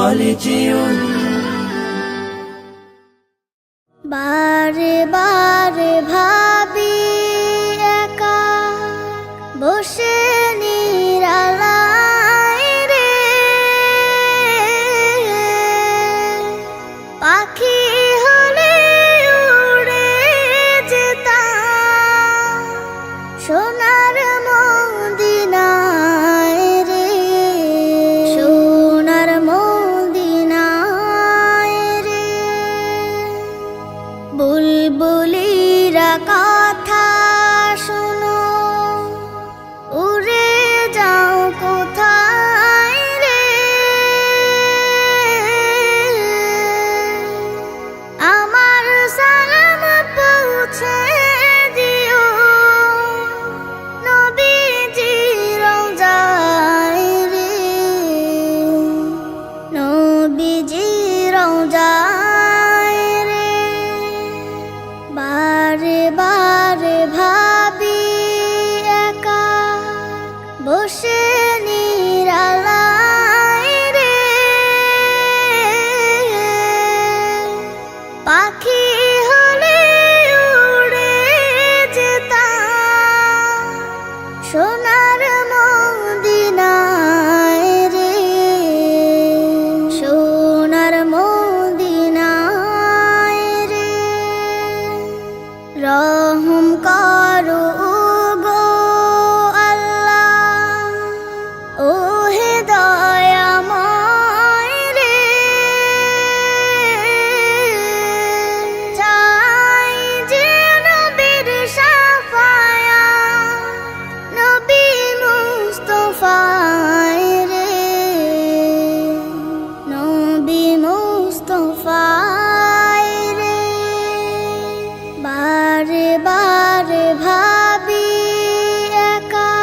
কলেজিয়ম। বারে বারে ভাবি একা বসে নিরালায় রে, পাখি হলে উড়ে যেতাম সোনার মদিনায় রে, সোনার মদিনায় রে। বুলবুলিরা কথা শোনো, উড়ে যাও কোথায় রে, আমার সালাম পৌঁছে দিও নবীজি রওজায় রে, নবীজি রওজায় রে। বারে বারে ভাবি একা বসে নিরালায় রে, পাখি হলে উড়ে যেতাম সোনার মদিনায় রে, সোনার মদিনায় রে। রহম করো গো আল্লাহ, ও হে দয়াময় রে, চাই যে নবীর শাফায়াত, নবী মুস্তাফায় রে, নবী মুস্তাফায় রে। বারে বারে ভাবি একা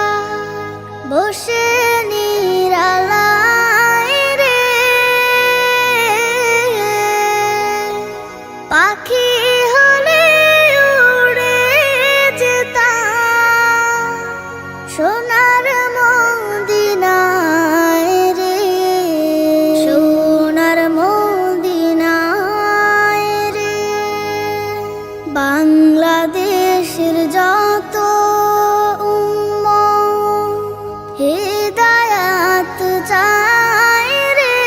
বসে নিরালায় রে, পাখি হলে উড়ে যেতাম সোনার মদিনায় রে, সোনার মদিনায় রে। বাংলাদেশের যত উম্মত হিদায়াত চায় রে,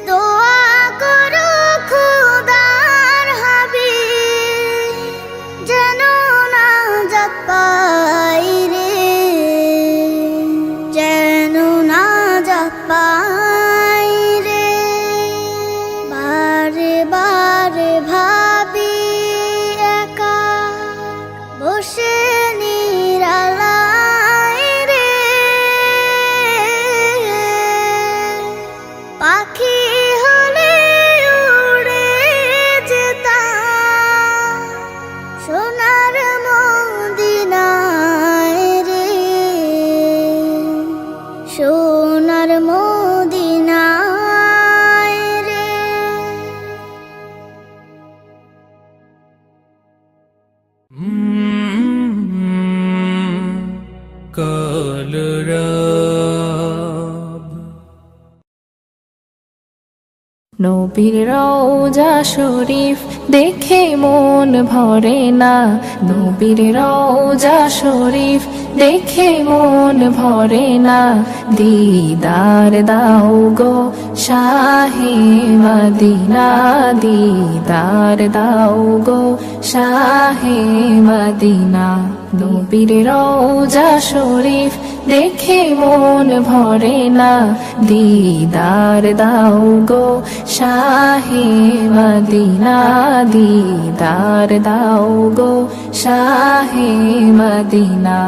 দোয়া করো খোদার হাবিব যেন নাজাত পাই রে, যেন নাজাত পাই রে। বারে বারে ভাবি একা বসে নিরালায় রে, পাখি হলে উড়ে যেতাম সোনার মদিনায় রে, সোনার মদিনায় রে। কলরব নবীর রওজা শরীফ দেখে মন ভরে না, নবীর রওজা শরীফ দেখে মন ভরে না। দিদার দাও গো শাহে মদিনা, দিদার দাও গো শাহে মদিনা। নবীর রওজা শরীফ দেখে মন ভরে না, দিদার দাও গো শাহে মদিনা, দিদার দাও গো শাহে মদিনা।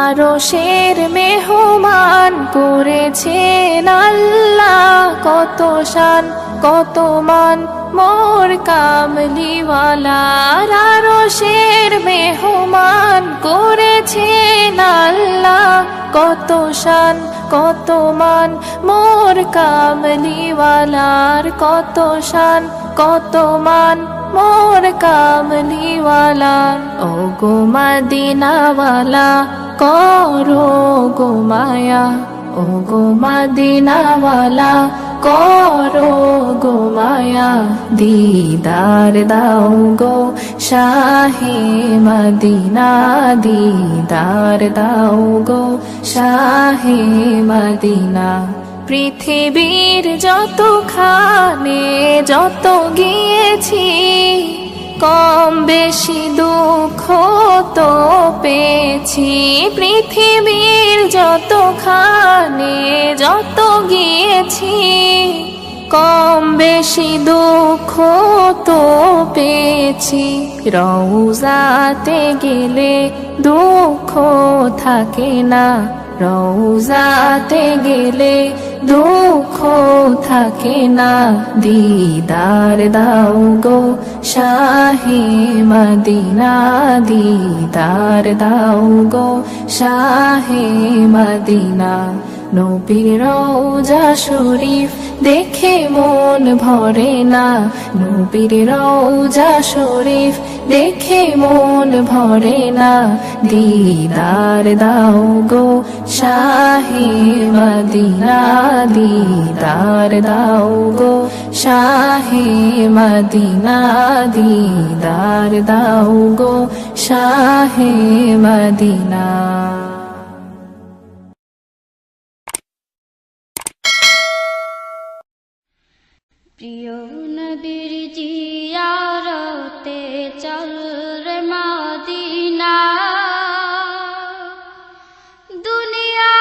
আরশের মেহমান করেছেন আল্লাহ, কত শান কত মান মোর কামলিওয়ালার। আরশের মেহমান করেছেন আল্লাহ, কত শান কত মান মোর কামলিওয়ালার, কত শান কত মান মোর কামলিওয়ালার। ও গো মদিনাওয়ালা করো গো মায়া, ও ও গো মদিনাওয়ালা করো গো মায়া দিদার দাও গো শাহে মদিনা দিদার দাও গো শাহে মদিনা পৃথিবীর যতখানে যত গিয়েছি কম বেশি দুঃখ তো পেয়েছি পৃথিবীর যতখানে যত গিয়েছি কম বেশি দুঃখ তো পেয়েছি রওজাতে গেলে দুঃখ থাকে না রওজাতে গেলে দুঃখ থাকে না দিদার দাও গো শাহে মদিনা দিদার দাও গো শাহে মদিনা নবীর রওজা শরীফ দেখে মন ভরে না নবীর রওজা শরীফ দেখে মন ভরে না দিদার দাও গো শাহে মদিনা দিদার দাও গো শাহে মদিনা দিদার দাও গো শাহে মদিনা প্রিয় নবীর জিয়ারতে চল রে মদিনা দুনিয়া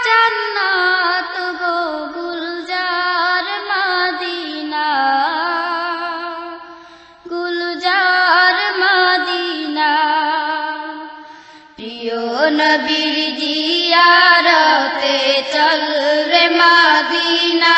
জান্নাত গো গুলজার মদিনা গুলজার মদিনা প্রিয় নবীর জিয়ারতে চল রে মদিনা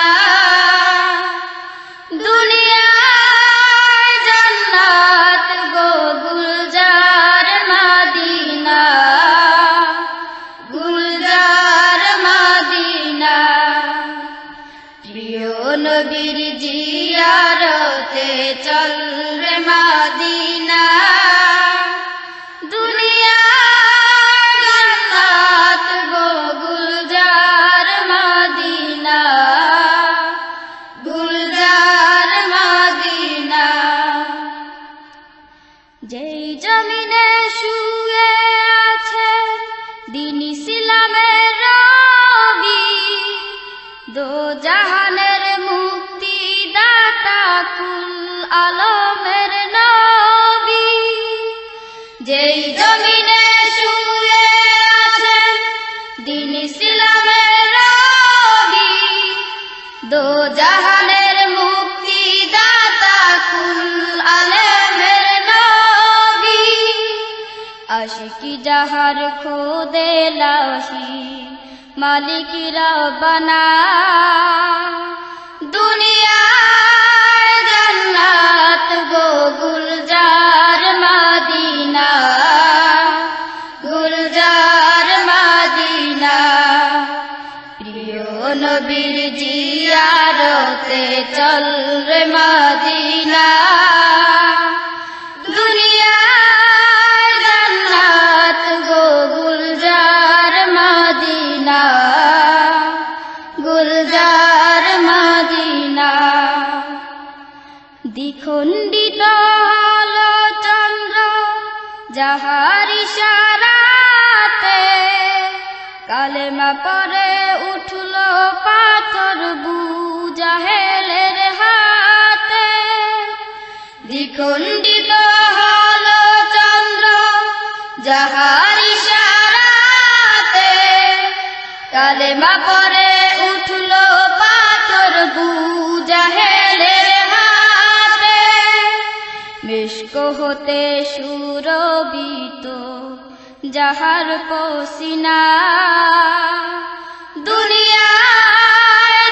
নবীর জিয়ারতে চল রে মদিনা দুনিয়া জান্নাত গো গুলজার মদিনা গুলজার মদিনা যেই জমিনে শুয়ে আছে দ্বীন ইসলামের রবি দো জাহানের আলমের নবী যেই জমিনে শুয়ে আছেন দ্বীন ইসলামের রবি দো জাহানের মুক্তি দাতা কুল আলমের নবী আশিকি যাহার খোদে লাহি মালিক রব্বানা দুনিয়া গুলজার মদিনা গুলজার মদিনা প্রিয় নবীর জিয়ারতে চল রে মদিনা দুনিয়া জান্নাত গো গুলজার মদিনা গুলজার মদিনা দ্বিখণ্ডিত হলো চন্দ্র যাহার ইশারাতে কালেমা পরে উঠল পাথর বুজাহেলের হাতে দ্বিখণ্ডিত হলো চন্দ্র যাহার ইশারাতে কালেমা পরে উঠল পাথর বুজাহেলের মিশক হতে সুরবিত যাহার পসিনা দুনিয়া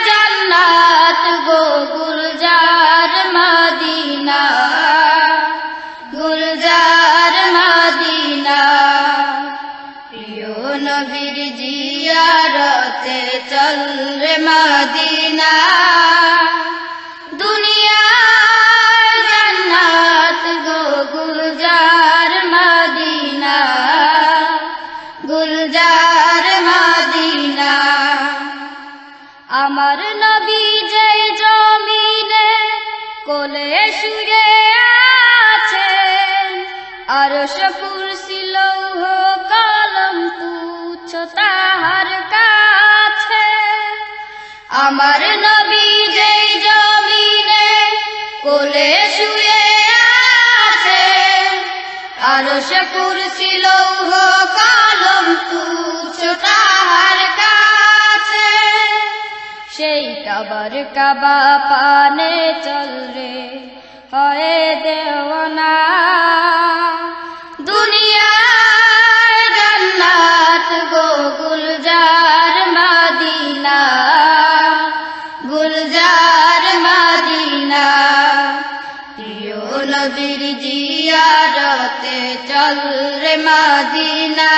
জান্নাত গো গুলজার মদিনা গুলজার মদিনা প্রিয় নবীর জিয়ারতে চল রে মদিনা দুনিয়া জান্নাত গো গুলজার মদিনা গুলজার মদিনা আরশ কুরসি লৌহ কলম তুচ্ছ তাহার কাছে। আমার নবী যেই জমিনে কোলে শুয়ে আছে, আরশ কুরসি লৌহ কলম তুচ্ছ তাহার কাছে। সেই কাবার কাবা পানে চল রে হয়ে দেওয়ানা, দুনিয়ায় জান্নাত গো গুলজার মদিনা, গুলজার মদিনা। প্রিয় নবীর জিয়ারতে চল রে মদিনা,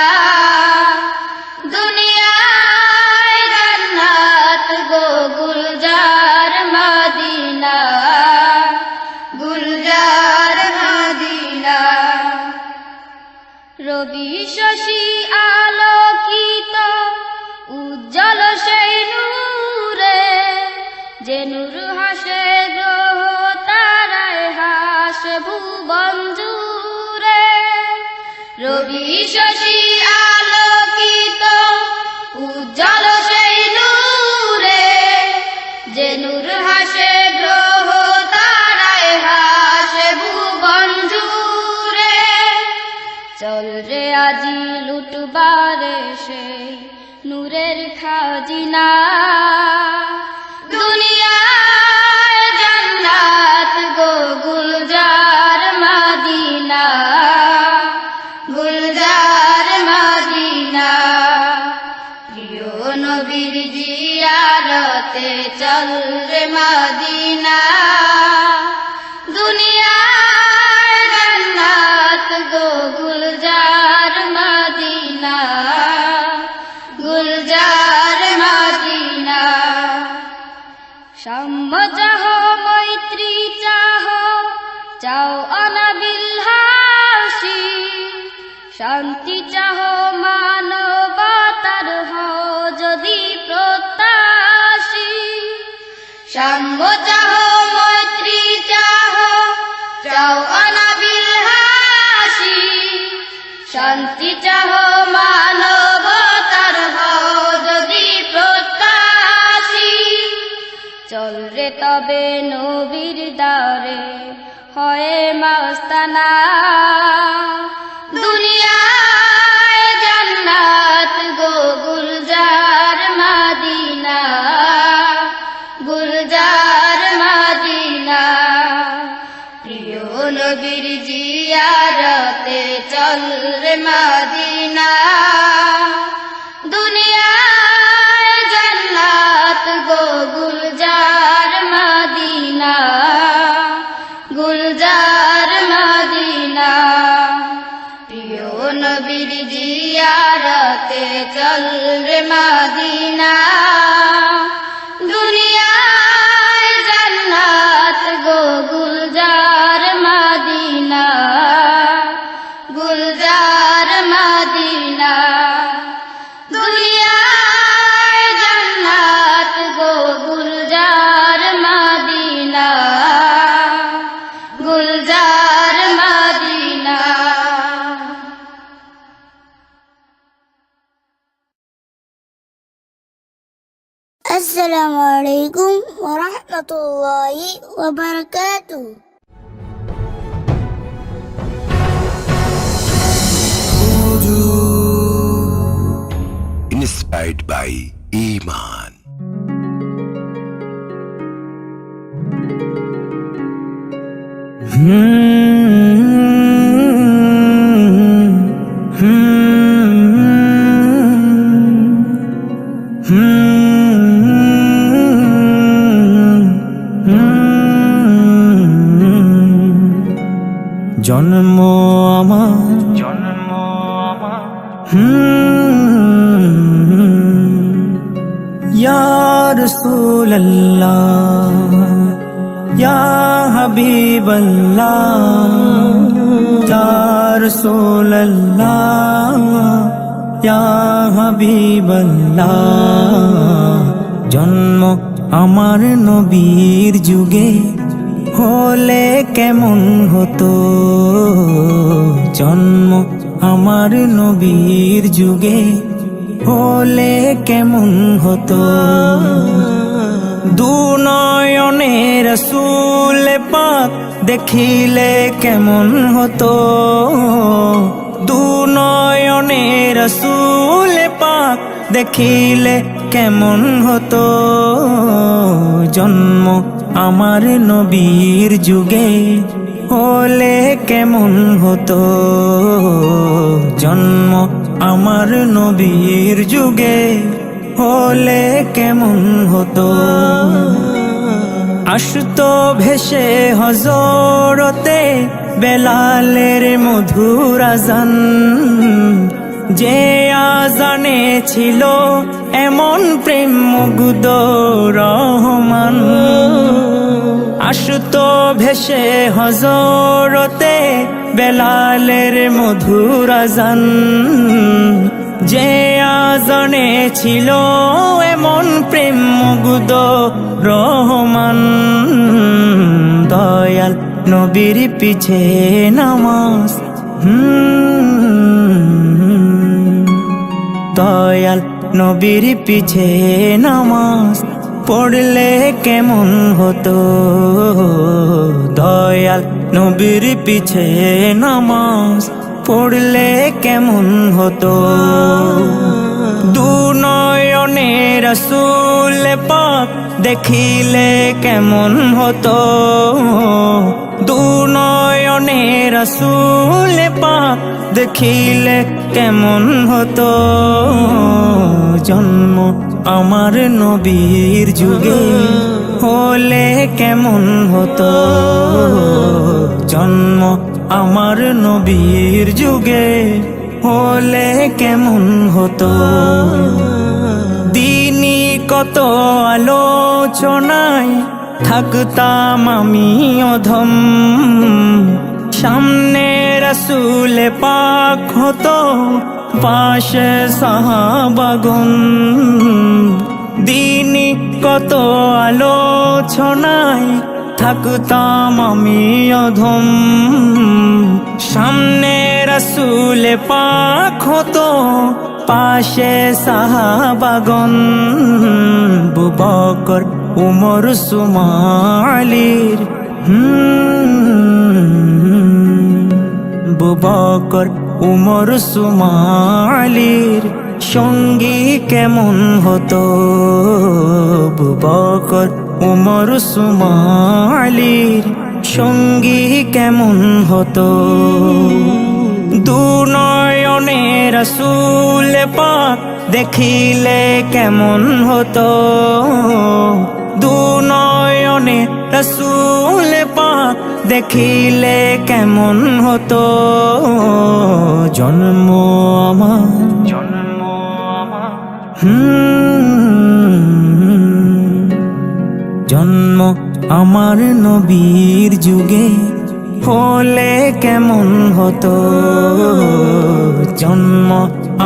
দুনিয়ায় জান্নাত গো গুলজার মদিনা, গুলজার মদিনা। রবি শশী আলোকিত উজ্জ্বল সেই নূরে, যে নূর হাসে গ্রহ তারায় হাসে ভুবন জুড়ে। রবি শশী আলোকিত উজ্জ্বল সেই নূরে, যে নূর হাসে গ্রহ তারায় হাসে ভুবন জুড়ে। চল রে আজি লুটবারে সেই নূরের খাজিনা, দুনিয়ায় জান্নাত গো গুলজার মদিনা, গুলজার মদিনা। প্রিয় নবীর জিয়ারতে চল রে মদিনা, দুনিয়ায় জান্নাত গো গুলজার মদিনা, গুলজার মদিনা। সাম্য চাহ মৈত্রী চাহ চাও অনাবিল হাসি, শান্তি চাহ মানবতার হও যদি প্রত্যাশী। সাম্য চাহ মৈত্রী চাহ চাও অনাবিল হাসি, শান্তি চাহ মানবতার হও যদি প্রত্যাশী। চল রে তবে নবীর দ্বারে হয়ে মাস্তানা, দুনিয়ায় জান্নাত গো গুলজার মদিনা, গুলজার মদিনা। প্রিয় নবীর জিয়ারতে চল রে মদিনা, দুনিয়ায় জান্নাত গো গুলজার মদিনা, গুলজার মদিনা। প্রিয় নবীর জিয়ারতে চল রে মদিনা, দুনিয়ায় জান্নাত গো গুলজার মদিনা, গুলজার মদিনা। দুনিয়ায় জান্নাত গো গুলজার মদিনা, গুলজার মদিনা। আসসালামু আলাইকুম ওয়া রাহমাতুল্লাহি ওয়া বারাকাতুহু। Inspired by Iman. জন্ম আমার ইয়া রাসূলুল্লাহ ইয়া হাবিবাল্লাহ ইয়া রাসূলুল্লাহ ইয়া হাবিবাল্লাহ। জন্ম আমার নবীর যুগে হলে কেমন হতো জন্ম আমার নবীর যুগে হলে কেমন হতো দুনয়নে রাসূল পাক দেখিলে কেমন হতো দুনয়নে রাসূল পাক দেখিলে কেমন হতো জন্ম আমার নবীর যুগে হলে কেমন হতো জন্ম আমার নবীর যুগে হলে কেমন হতো আসতো ভেসে হযরতে বেলালের মধুর আযান যে আযানে ছিল এমন প্রেম মুগ্ধ রহমান আসতো ভেসে হযরতে বেলালের মধুর আযান যে আযানে ছিল এমন প্রেম মুগ্ধ রহমান দয়াল নবীর পিছে নামাজ দয়াল নবীর পিছে নামাজ পড়লে কেমন হতো দয়াল নবীর পিছে নামাজ পড়লে কেমন হতো দুনয়নে রাসূল পাক দেখিলে কেমন হতো দুনয়নে রাসূল পাক দেখিলে কেমন হতো জন্ম আমার নবীর যুগে হলে কেমন হতো জন্ম আমার নবীর যুগে হলে কেমন হতো দিনই কত আলোচনায় থাকতাম আমি অধম সামনে রাসূল পাক হতো পাশে সাহাবাগণ দিনই কত আলোচনায় থাকতাম আমি অধম সামনে রাসূল পাক হতো পাশে সাহাবাগণ আবু বকর উমর উসমান আলীর আবু বকর উমর উসমান আলীর সঙ্গী কেমন হতো আবু বকর উমর উসমান আলীর সঙ্গী কেমন হতো দুনয়নে রাসূল পাক দেখিলে কেমন হতো দুনয়নে রাসূল পাক দেখিলে কেমন হতো জন্ম আমার জন্ম আমার নবীর যুগে হলে কেমন হতো জন্ম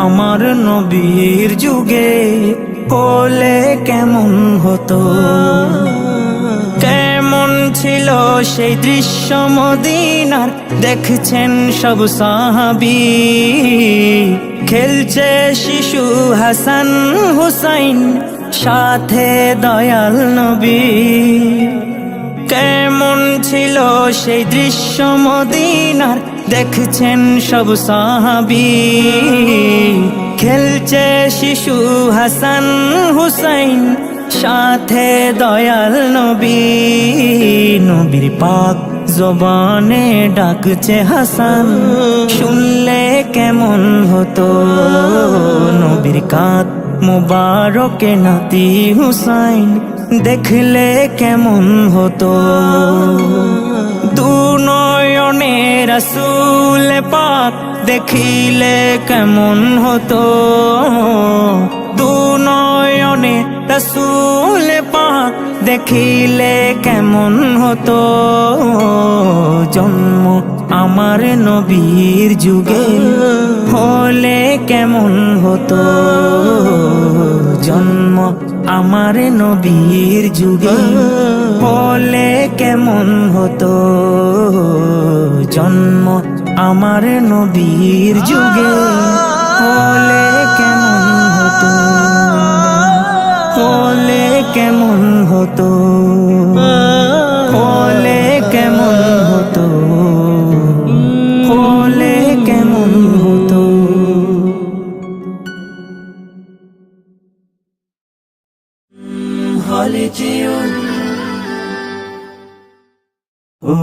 আমার নবীর যুগে হলে কেমন হতো কেমন ছিল সেই দৃশ্য মদিনার দেখছেন সব সাহাবী খেলছে শিশু হাসান হুসাইন সাথে দয়াল নবী কেমন ছিল সেই দৃশ্য মদিনার দেখছেন সব সাহাবী খেলছে শিশু হাসান হুসাইন সাথে দয়াল নবী নবীর পাক জবানে ডাকছে হাসান শুনলে কেমন হতো নবীর কাঁধ মুবারকে নাতি হুসাইন দেখলে কেমন হতো দুনয়নে রাসূল পাক দেখিলে কেমন হতো দুনয়নে রাসূল পাক দেখিলে কেমন হতো জন্ম আমার নবীর যুগে হলে কেমন হতো জন্ম আমার নবীর যুগে হলে কেমন হতো জন্ম আমার নবীর যুগে, হলে কেমন হতো, হলে কেমন হতো, হলে কেমন হতো, হলে কেমন হতো। হলে যেও ও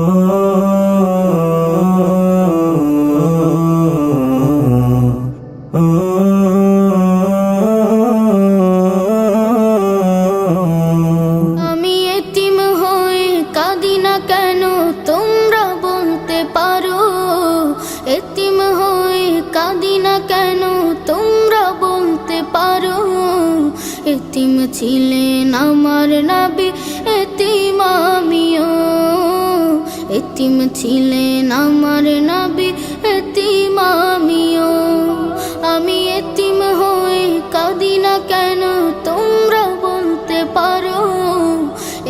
আমি এতিম হয়ে কাঁদি না কেন তোমরা বলতে পারো, এতিম হয়ে কাঁদি না কেন তোমরা বলতে পারো। এতিম ছিলেন আমার নবী, এতিম আমিও, এতিম ছিলেন আমার নবী, এতিম আমিও। আমি এতিম হয়ে কাঁদি না কেন তোমরা বলতে পারো,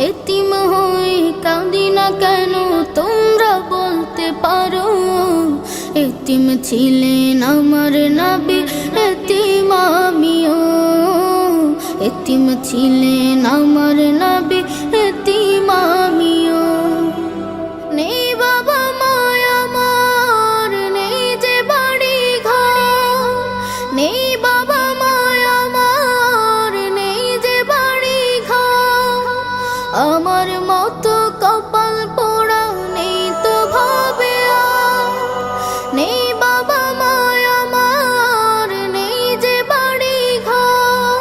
এতিম হয়ে কাঁদি না কেন তোমরা বলতে পারো। এতিম ছিলেন আমার নবী, এতিম আমিও, এতিম ছিলেন আমার নবী, এতিম আমিও। নেই বাবা মায় আমার, নেই যে বাড়ি ঘর, নেই বাবা মায় আমার, নেই যে বাড়ি ঘর। আমার মতো কপাল পোড়া নেই তো ভাবে আর, নেই বাবা মায় আমার, নেই যে বাড়ি ঘর।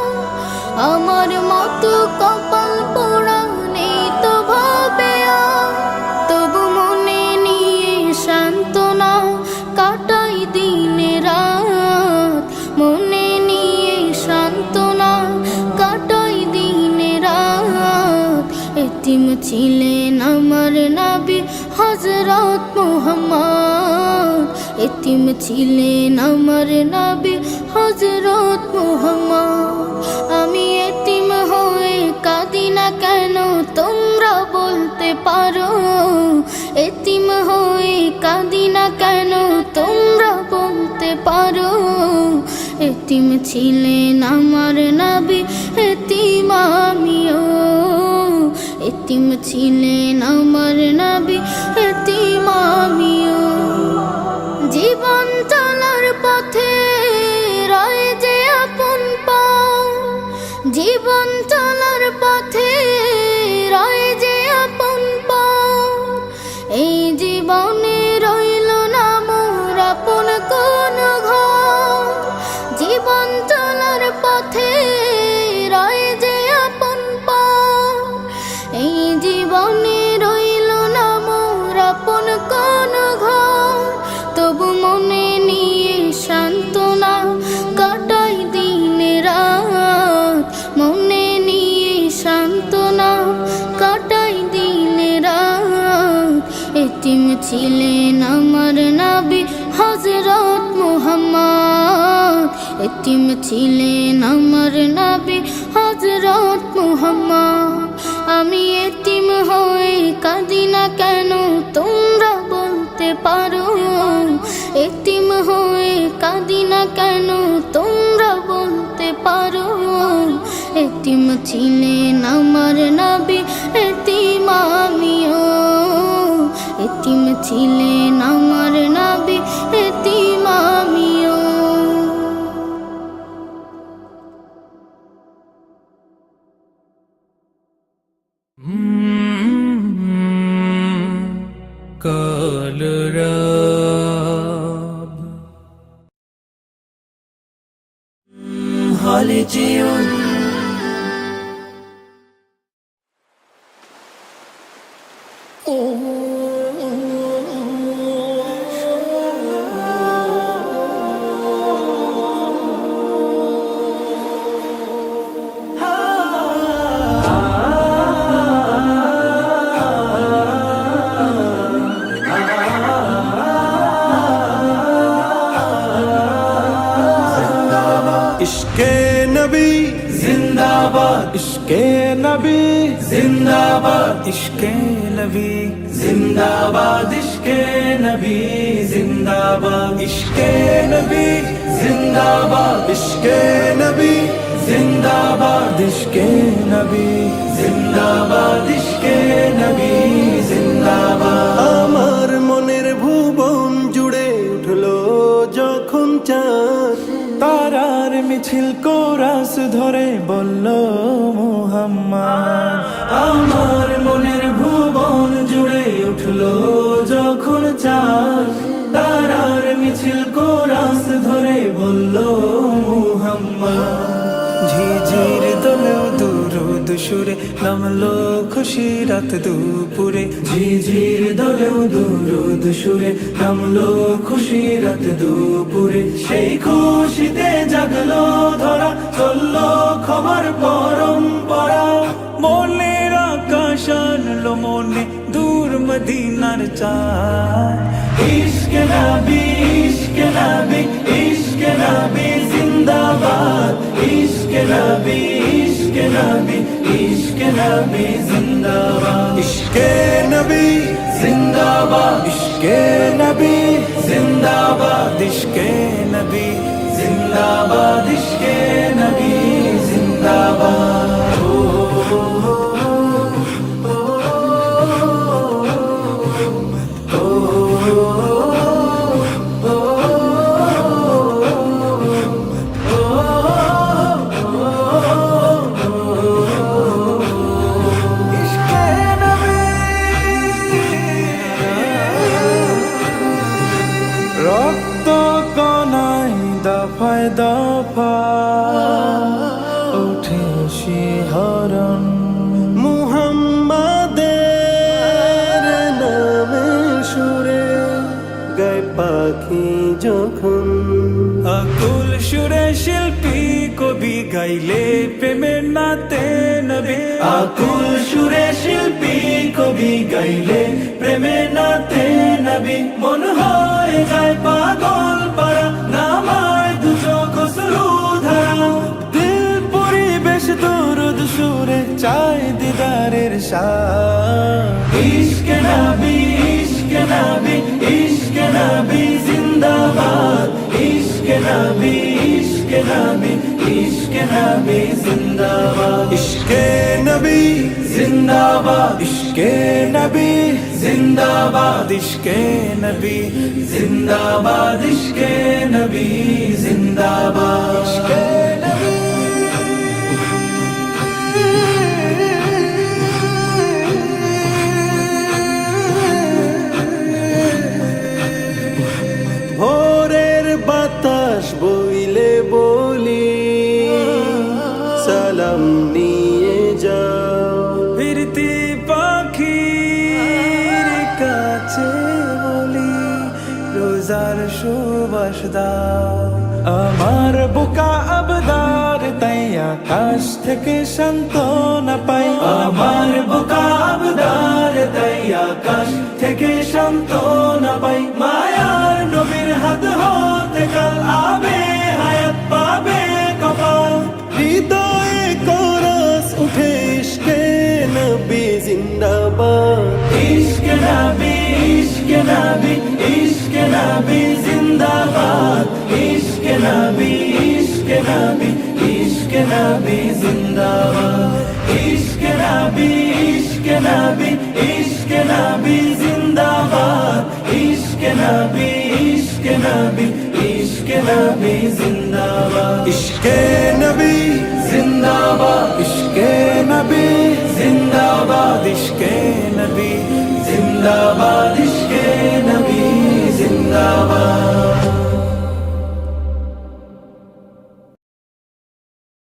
আমার মতো কপাল পোড়া নেই তো ভাবে আর, তবু মনে নিয়ে সান্ত্বনা কাটাই দিনে রাত, মনে নিয়ে সান্ত্বনা কাটাই দিনে রাত। এতিম ছিলেন আমার নবী হযরত মুহাম্মদ, এতিম ছিলেন আমার নবী হযরত মুহাম্মদ। আমি এতিম হয়ে কাঁদি না কেন তোমরা বলতে পারো, এতিম হয়ে কাঁদি না কেন তোমরা বলতে পারো। এতিম ছিলেন আমার নবী, এতিম আমিও, এতিম ছিলেন আমার নবী, এতিম আমিও। জীবন চলার পথে রয় যে আপন পাও, জীবন চলার পথে রয় যে আপন পাও। এই জীবনে রইল না মোর আপন কোন ঘর, জীবন চলার পথে রয় যে আপন পাও। এই জীবনে রইল না মোর আপন কোন ঘর, তবু মনে নিয়ে সান্ত্বনা কাটাই দিনে রাত, মনে নিয়ে সান্ত্বনা কাটাই দিনে রাত। এতিম ছিলেন আমার নবী হযরত মুহাম্মদ, এতিম ছিলেন আমার নবী হযরত মুহাম্মদ। আমি এতিম হয়ে কাঁদি না কেন তোমরা বলতে পারো, এতিম হয়ে কাঁদি না কেন তোমরা বলতে পারো। এতিম ছিলেন আমার নবী, এতিম আমিও, এতিম ছিলেন আমার নবী, এতিম আমিও। কলরব হলে যেও इश्क़े नबी जिंदाबाद इश्के नबी जिंदाबाद इश्के नबी जिंदाबाद इश्के नबी जिंदाबाद इश्के नबी जिंदाबाद इश्के नबी जिंदाबाद इश्के नबी जिंदाबाद इश्के नबी जिंदाबाद আমার মনের ভুবন জুড়ে উঠলো যখন চাঁদ, তারার মিছিল কোরাস ধরে বলল মুহাম্মদ। আমার মনের ভুবন জুড়ে উঠলো যখন চাঁদ, তারার মিছিল কোরাস ধরে বলল মুহাম্মদ। ঝিঝির দোলেও দুরুদ সুরে নামলো খুশি রাত দুপুরে, ঝিঝির দোলেও দুরুদ সুরে নামলো খুশি রাত দুপুরে। সেই খুশিতে জাগলো ধরা, চললো খবর পরম্পরা। মনের আকাশ আনলো মনে দূর মদিনার চাঁদ। ইশকে নবী ইশকে নবী ইশকে নবী জিন্দাবাদ ইশকে নবী ইশকে নবী ইশকে নবী জিন্দাবাদ ইশকে নবী জিন্দাবাদ ইশকে নবী জিন্দাবাদ ইশকে নবী জিন্দাবাদ ইশকে নবী জিন্দাবাদ। রক্ত কণায় দফায় দফা উঠে শিহরণ, মুহাম্মাদের নামে সুরে গায় পাখি যখন। আকুল সুরে শিল্পী কবি গাইলে প্রেমের নাতে নবী। আকুল সুরে শিল্পী কবি গাইলে প্রেমের নাতে নবী। মন হয় যায় পাগল পারা, নামায় দু চোখ অশ্রু ধারা। দিল পরিবেশ দরুদ সুরে চাই দিদারের শাহ। ইশকে নবী ইশকে নবী ইশকে নবী জিন্দাবাদ ইশকে নবী ইশকে নবী ইশকে নবী জিন্দাবাদ ইশকে নবী জিন্দাবাদ ইশকে নবী জিন্দাবাদ ইশকে নবী জিন্দাবাদ ইশকে নবী জিন্দাবাদ ইশকে নবী। ভোরের বাতাস বইলে বলি সালাম নিয়ে যাও, ফিরতি পাখির কাছে বলি রোজার সুবাস দাও। আমার বুকা আবদার তাই আকাশ থেকে সান্ত্বনা পাই। আমার বুকা আবদার তাই আকাশ থেকে সান্ত্বনা পাই। মায়ার নবীর হাত হতে কাল আবে হায়াত পাবে কপাল। হৃদয়ে কোরাস উঠে ইশকে নবী জিন্দাবাদ ইশকে নবী ইশকে নবী ইশকে নবী জিন্দাবাদ ইশকে নবী ইশকে নবী ইশকে নবী জিন্দাবাদ ইশকে নবী ইশকে নবী ইশকে নবী জিন্দাবাদ ইশকে নবী ইশকে নবী ইশকে নবী জিন্দাবাদ ইশকে নবী জিন্দাবাদ ইশকে নবী জিন্দাবাদ ইশকে নবী জিন্দাবাদ।